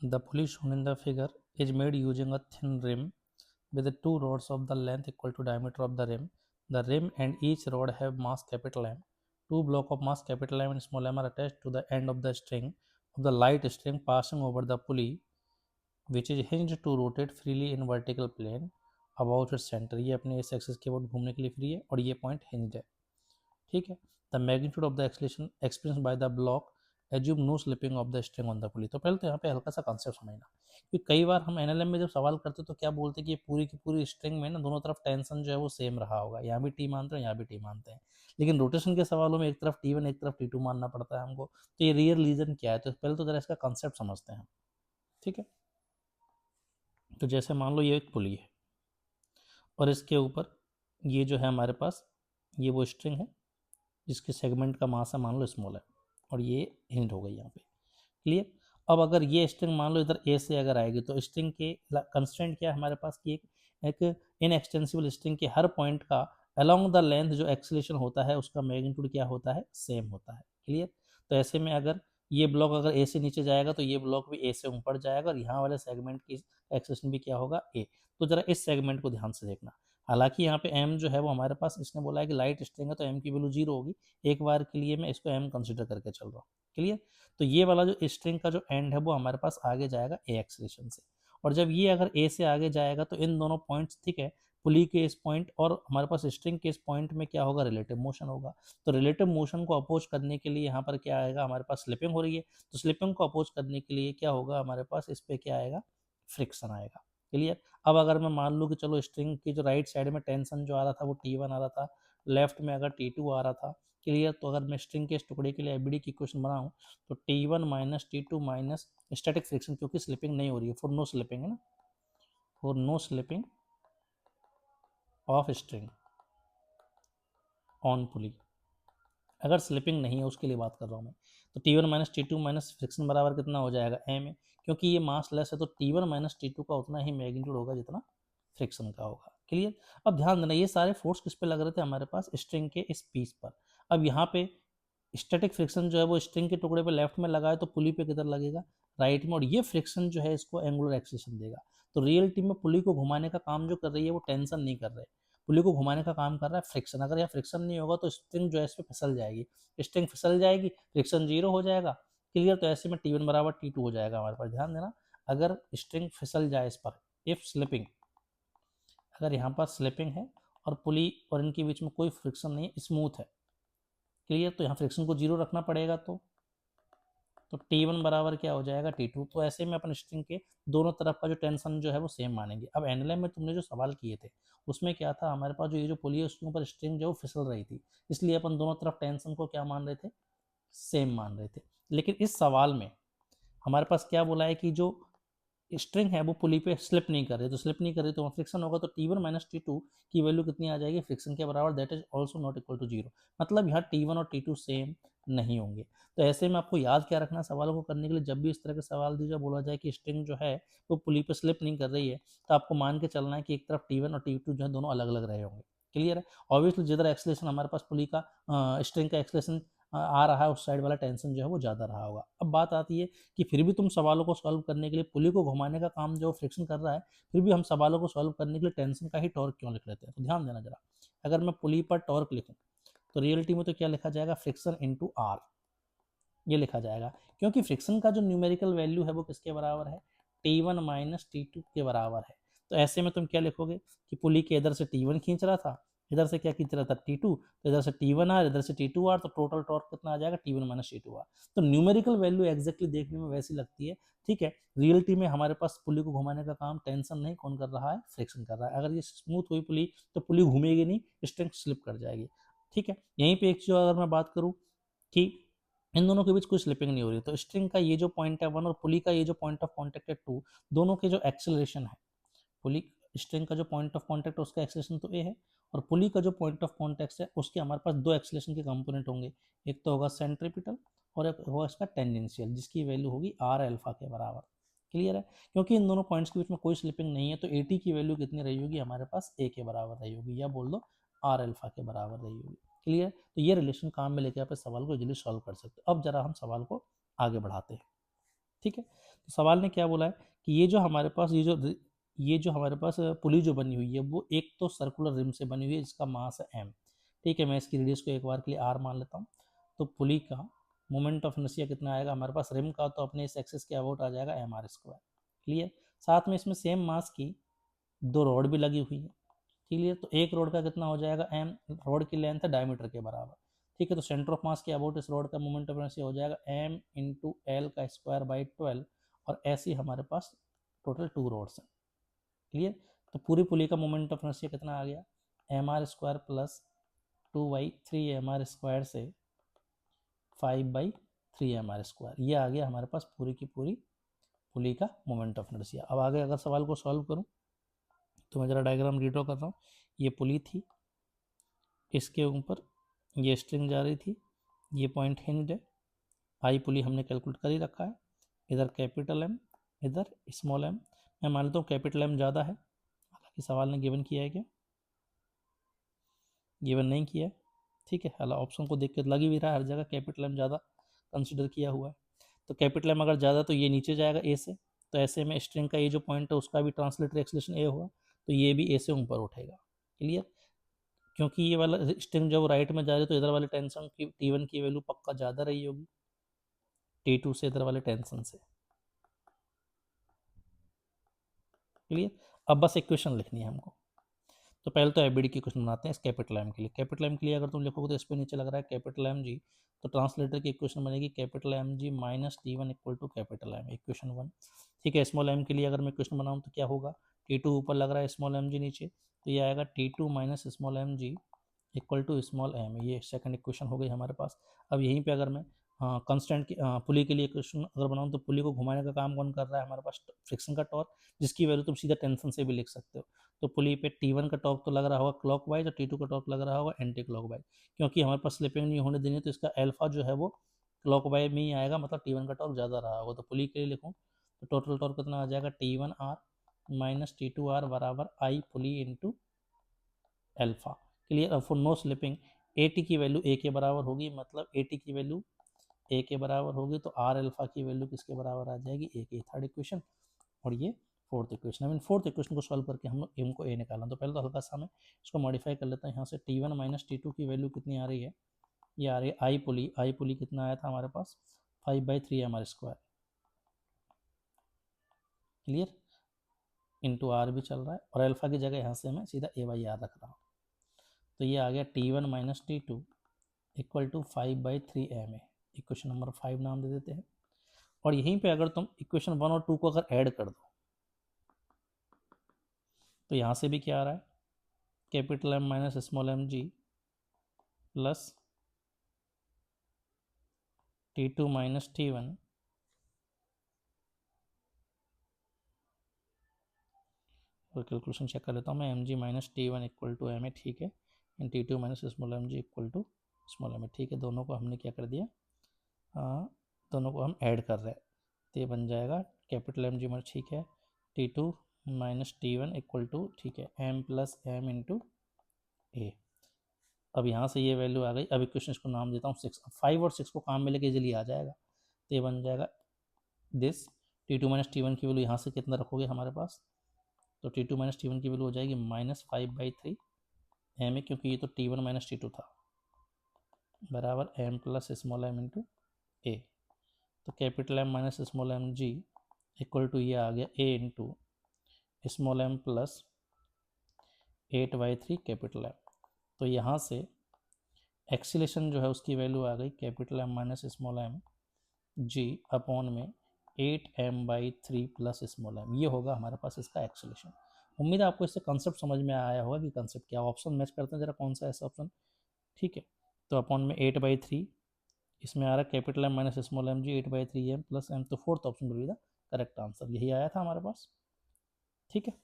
The pulley shown in the figure is made using a thin rim with the two rods of the length equal to diameter of the rim. The rim and each rod have mass capital M. Two blocks of mass capital M and small m are attached to the end of the string of the light string passing over the pulley, which is hinged to rotate freely in vertical plane about its center. ये अपने इस axis के about घूमने के लिए free है और ये पॉइंट हिंज्ड है, ठीक है। The magnitude of the acceleration experience by the block assume no slipping of the string on the pulley. तो पहले तो यहाँ पे हल्का सा कॉन्सेप्ट समझना, क्योंकि कई बार हम एनएलएम में जब सवाल करते तो क्या बोलते हैं कि ये पूरी की पूरी स्ट्रिंग में ना दोनों तरफ टेंशन जो है वो सेम रहा होगा, यहाँ भी टी मानते हैं यहाँ भी टी मानते हैं, लेकिन रोटेशन के सवालों में एक तरफ टी1 एक तरफ टी2 मानना पड़ता है हमको। तो ये रियल रीजन क्या है, तो पहले तो जरा इसका कॉन्सेप्ट समझते हैं, ठीक है। तो जैसे मान लो ये एक पुली है और इसके ऊपर ये जो है हमारे पास ये वो स्ट्रिंग है जिसके सेगमेंट का मास है मान लो स्मॉल है और ये हिंट हो गई यहाँ पे, क्लियर। अब अगर ये स्ट्रिंग मान लो इधर ए से अगर आएगी तो स्ट्रिंग के कंस्ट्रेंट क्या है हमारे पास कि एक इनएक्सटेंसिबल स्ट्रिंग के हर पॉइंट का अलोंग द लेंथ जो एक्सेलेरेशन होता है उसका मैग्नीट्यूड क्या होता है, सेम होता है, क्लियर। तो ऐसे में अगर ये ब्लॉक अगर ए से नीचे जाएगा तो ये ब्लॉक भी ए से ऊपर जाएगा और यहाँ वाले सेगमेंट की एक्सेलेरेशन भी क्या होगा, ए। तो जरा इस सेगमेंट को ध्यान से देखना। हालांकि यहाँ पे m जो है वो हमारे पास इसने बोला है कि लाइट स्ट्रिंग है तो m की वैल्यू 0 होगी, एक बार के लिए मैं इसको m कंसिडर करके चल रहा हूँ, क्लियर। तो ये वाला जो स्ट्रिंग का जो एंड है वो हमारे पास आगे जाएगा a एक्सेलेरेशन से, और जब ये अगर a से आगे जाएगा तो इन दोनों पॉइंट्स, ठीक है, पुली के इस पॉइंट और हमारे पास स्ट्रिंग के इस पॉइंट में क्या होगा, रिलेटिव मोशन होगा। तो रिलेटिव मोशन को अपोज करने के लिए यहाँ पर क्या आएगा, हमारे पास स्लिपिंग हो रही है तो स्लिपिंग को अपोज करने के लिए क्या होगा हमारे पास, इस पर क्या आएगा, फ्रिक्शन आएगा, क्लियर। अब अगर मैं मान लूँ कि चलो स्ट्रिंग की जो राइट साइड में टेंशन जो आ रहा था वो T1 आ रहा था, लेफ्ट में अगर T2 आ रहा था, क्लियर। तो अगर मैं स्ट्रिंग के इस टुकड़े के लिए एबीडी की इक्वेशन बनाऊं तो T1 minus T2 minus static friction, क्योंकि स्लिपिंग नहीं हो रही है, फॉर नो स्लिपिंग है ना, for no slipping of string on pulley, अगर स्लिपिंग नहीं है उसके लिए बात कर रहा हूँ मैं, तो T1 minus T2 minus friction बराबर कितना हो जाएगा, m है, क्योंकि ये मास लेस है तो T1 माइनस T2 का उतना ही मैग्नीट्यूड होगा जितना फ्रिक्शन का होगा, क्लियर। अब ध्यान देना ये सारे फोर्स किस पे लग रहे थे हमारे पास, स्ट्रिंग के इस पीस पर। अब यहाँ पे स्टैटिक फ्रिक्शन जो है वो स्ट्रिंग के टुकड़े पे लेफ्ट में लगा है तो पुली पे किधर लगेगा, राइट में, और ये फ्रिक्शन जो है इसको एंगुलर एक्सेलेरेशन देगा। तो रियलिटी में पुली को घुमाने का काम जो कर रही है वो टेंशन नहीं कर रहे, पुली को घुमाने का काम कर रहा है फ्रिक्शन। अगर यहाँ फ्रिक्शन नहीं होगा तो स्ट्रिंग जो है इस पर फिसल जाएगी, स्ट्रिंग फिसल जाएगी, फ्रिक्शन 0 हो जाएगा, क्लियर। तो ऐसे में T1 बराबर T2 हो जाएगा हमारे पास। ध्यान देना, अगर स्ट्रिंग फिसल जाए इस पर, इफ स्लिपिंग, अगर यहाँ पर स्लिपिंग है और पुली और इनके बीच में कोई फ्रिक्शन नहीं है, स्मूथ है, क्लियर, तो यहाँ फ्रिक्शन को 0 रखना पड़ेगा। तो T1 बराबर क्या हो जाएगा, T2। तो ऐसे में अपन स्ट्रिंग के दोनों तरफ का जो टेंशन जो है वो सेम मानेंगे। अब एनएलएम में तुमने जो सवाल किए थे उसमें क्या था, हमारे पास जो ये जो पुली है उसके ऊपर स्ट्रिंग जो फिसल रही थी, इसलिए अपन दोनों तरफ टेंशन को क्या मान रहे थे, सेम मान रहे थे। लेकिन इस सवाल में हमारे पास क्या बोला है कि जो स्ट्रिंग है वो पुली पे स्लिप नहीं कर रही, तो स्लिप नहीं कर रही तो फ्रिक्शन होगा, तो T1 माइनस T2 की वैल्यू कितनी आ जाएगी, फ्रिक्शन के बराबर, that is also not equal to 0। मतलब यहाँ T1 और T2 सेम नहीं होंगे। तो ऐसे में आपको याद क्या रखना, सवालों को करने के लिए जब भी इस तरह के सवाल दिया बोला जाए कि स्ट्रिंग जो है वो पुली पे स्लिप नहीं कर रही है, तो आपको मान के चलना है कि एक तरफ T1 और T2 जो है दोनों अलग अलग रहे होंगे, क्लियर है। ऑब्वियसली जिधर एक्सलेशन हमारे पास पुली का स्ट्रिंग का एक्सलेशन आ रहा है उस साइड वाला टेंशन जो है वो ज़्यादा रहा होगा। अब बात आती है कि फिर भी तुम सवालों को सॉल्व करने के लिए पुली को घुमाने का काम जो फ्रिक्शन कर रहा है, फिर भी हम सवालों को सॉल्व करने के लिए टेंशन का ही टॉर्क क्यों लिख लेते हैं। तो ध्यान देना जरा, अगर मैं पुली पर टॉर्क लिखूं तो रियलिटी में तो क्या लिखा जाएगा, फ्रिक्शन इंटू आर, ये लिखा जाएगा, क्योंकि फ्रिक्शन का जो न्यूमेरिकल वैल्यू है वो किसके बराबर है, T1 माइनस T2 के बराबर है। तो ऐसे में तुम क्या लिखोगे कि पुली के इधर से T1 खींच रहा था, इधर से क्या खींच रहा था, T2, तो इधर से T1 आर, इधर से T2 आर, तो टोटल टॉर्क कितना आ जाएगा, T1 माइनस T2 आर। तो न्यूमेरिकल वैल्यू एग्जैक्टली देखने में वैसी लगती है, ठीक है। रियलिटी में हमारे पास पुली को घुमाने का काम टेंशन नहीं कौन कर रहा है, फ्रिक्शन कर रहा है। अगर ये स्मूथ हुई पुली तो पुली घूमेगी नहीं, स्ट्रिंग स्लिप कर जाएगी, ठीक है। यहीं पे एक चीज अगर मैं बात करूँ कि इन दोनों के बीच कोई स्लिपिंग नहीं हो रही, तो स्ट्रिंग का ये जो पॉइंट है 1 और पुली का ये जो पॉइंट ऑफ कॉन्टेक्ट है 2, दोनों के जो एक्सेलरेशन है, पुली स्ट्रिंग का जो पॉइंट ऑफ कॉन्टेक्ट है उसका एक्सेलरेशन तो ए है, और पुली का जो पॉइंट ऑफ कॉन्टेक्ट है उसके हमारे पास दो एक्सेलरेशन के कंपोनेंट होंगे, एक तो होगा सेंट्रीपिटल और एक होगा इसका टेंजेंशियल, जिसकी वैल्यू होगी आर अल्फा के बराबर, क्लियर है। क्योंकि इन दोनों पॉइंट्स के बीच में कोई स्लिपिंग नहीं है तो ए टी की वैल्यू कितनी रही होगी हमारे पास, ए के बराबर रही होगी, या बोल दो आर अल्फा के बराबर रही होगी, क्लियर। तो ये रिलेशन काम में लेके आप इस सवाल को इजीली सॉल्व कर सकते हो। अब जरा हम सवाल को आगे बढ़ाते हैं, ठीक है। सवाल ने क्या बोला है कि ये जो हमारे पास पुली जो बनी हुई है वो एक तो सर्कुलर रिम से बनी हुई है जिसका मास है m। ठीक है, मैं इसकी रेडियस को एक बार के लिए r मान लेता हूँ। तो पुली का मोमेंट ऑफ इनर्शिया कितना आएगा हमारे पास, रिम का तो अपने इस एक्सिस के अबाउट आ जाएगा mr²। क्लियर। साथ में इसमें सेम मास की दो रॉड भी लगी हुई है। क्लियर। तो एक रोड का कितना हो जाएगा m, रोड की लेंथ है डायमीटर के बराबर। ठीक है, तो सेंटर ऑफ मास के अबाउट इस रोड का मोमेंट ऑफ इनर्शिया हो जाएगा m इंटू एल का स्क्वायर बाई 12। और ऐसे ही हमारे पास टोटल 2 रोड्स हैं। क्लियर। तो पूरी पुली का मोमेंट ऑफ इनर्शिया कितना आ गया, mr² प्लस 2y3mr² से 5/3mr²। ये आ गया हमारे पास पूरी की पूरी पुली का मोमेंट ऑफ इनर्शिया। अब आगे अगर सवाल को सॉल्व करूं तो मैं ज़रा डायग्राम रीड्रॉ कर रहा हूँ। ये पुली थी, इसके ऊपर ये स्ट्रिंग जा रही थी, ये पॉइंट हिंज्ड है, आई पुली हमने कैलकुलेट कर ही रखा है, इधर कैपिटल एम इधर स्मॉल एम। मैं मान लेता हूँ कैपिटल एम ज़्यादा है, हालांकि सवाल ने गिवन किया है क्या, गिवन नहीं किया है। ठीक है, हालांकि ऑप्शन को देख के लग ही भी रहा है हर जगह कैपिटल एम ज़्यादा कंसिडर किया हुआ है। तो कैपिटल एम अगर ज़्यादा तो ये नीचे जाएगा ए से, तो ऐसे में स्ट्रिंग का ये जो पॉइंट है उसका भी ट्रांसलेटरी एक्सेलरेशन ए होगा, तो ये भी ए से ऊपर उठेगा। क्लियर। क्योंकि ये वाला स्ट्रिंग जब राइट में जा रही है तो इधर वाले टेंशन की T1 की वैल्यू पक्का ज़्यादा रही होगी T2 से, इधर वाले टेंशन से। क्लियर। अब बस इक्वेशन लिखनी है हमको। तो पहले तो एबीडी की क्वेश्चन बनाते हैं इस कैपिटल एम के लिए। कैपिटल एम के लिए अगर तुम लिखोगे तो इस पर नीचे लग रहा है कैपिटल एम जी, तो ट्रांसलेटर की इक्वेशन बनेगी capital M g minus T1 equal to capital M, equation 1। ठीक है, स्मॉल एम के लिए अगर मैं क्वेश्चन बनाऊँ तो क्या होगा, T2 ऊपर लग रहा है, स्मॉल एम जी नीचे, तो ये आएगा T2 minus small m g equal to small m. ये सेकंड इक्वेशन हो गई हमारे पास। अब यहीं पे अगर मैं कांस्टेंट की पुली के लिए इक्वेशन अगर बनाऊँ तो पुली को घुमाने का काम कौन कर रहा है हमारे पास, फ्रिक्शन का टॉर्क, जिसकी वैल्यू तुम सीधा टेंशन से भी लिख सकते हो। तो पुली पे T1 का टॉर्क तो लग रहा होगा क्लॉक वाइज और T2 का टॉर्क लग रहा होगा एंटी क्लॉक वाइज। क्योंकि हमारे पास स्लिपिंग नहीं होने देनी, तो इसका एल्फा जो है वो क्लॉक वाइज में ही आएगा, मतलब T1 का टॉर्क ज़्यादा रहा होगा। तो पुली के लिए लिखूँ तो टोटल टॉर्क कितना आ जाएगा, T1R माइनस T2R बराबर I pulley into alpha. Clear. For no slipping AT की वैल्यू ए के बराबर होगी, मतलब AT की वैल्यू ए के बराबर होगी, तो आर अल्फा की वैल्यू किसके बराबर आ जाएगी, ए की। थर्ड इक्वेशन और ये फोर्थ इक्वेशन। अब इन फोर्थ इक्वेशन को सॉल्व करके हम लोग एम को ए निकालना। तो पहले तो हल्का सा मैं इसको मॉडिफाई कर लेता हूँ। यहाँ से T1 माइनस T2 की वैल्यू कितनी आ रही है, ये आ रही है आई पुली कितना आया था हमारे पास 5/3mr²। क्लियर। इंटू आर भी चल रहा है, और अल्फा की जगह यहाँ से मैं सीधा A/R रख रहा हूँ। तो ये आ गया T1 minus T2 equal to 5/3ma। Equation number 5 नाम दे देते हैं। और यहीं पे अगर तुम इक्वेशन 1 और 2 को अगर ऐड कर दो तो यहाँ से भी क्या आ रहा है, capital M minus small m g plus T2 minus T1 और कैलकुलेशन चेक कर लेता हूँ मैं, m g minus T1 equal to m a. ठीक है, and T2 minus small m g equal to small m a. ठीक है, दोनों को हमने क्या कर दिया, दोनों को हम ऐड कर रहे हैं, तो ये बन जाएगा कैपिटल एम जी माइनस, ठीक है, T2 minus T1 equal to, ठीक है, एम प्लस एम इंटू ए। अब यहाँ से ये वैल्यू आ गई। अब इक्वेशन को नाम देता हूँ 6। अब 5 और 6 को काम में लेके इजीली आ जाएगा, तो ये बन जाएगा दिस T2 माइनस T1 की वैल्यू यहाँ से कितना रखोगे हमारे पास, तो T2 माइनस T1 की वैल्यू हो जाएगी माइनस 5/3 एम ए, क्योंकि ये तो T1 माइनस T2 था, बराबर M plus small m into a. तो capital M minus small m g equal to ये आ गया a into small m plus 8/3 capital M. तो यहाँ से एक्सीलेशन जो है उसकी वैल्यू आ गई capital M minus small m g upon में 8m/3 प्लस स्मॉल एम। ये होगा हमारे पास इसका एक्सीलेशन। उम्मीद है आपको इससे कंसेप्ट समझ में आया होगा कि कंसेप्ट क्या। ऑप्शन मैच करते हैं जरा, कौन सा ऐसा ऑप्शन। ठीक है, तो अपॉन में 8/3, इसमें आ रहा है capital M minus small m g 8/3 M plus M, तो fourth option will be the correct answer. यही आया था हमारे पास। ठीक है।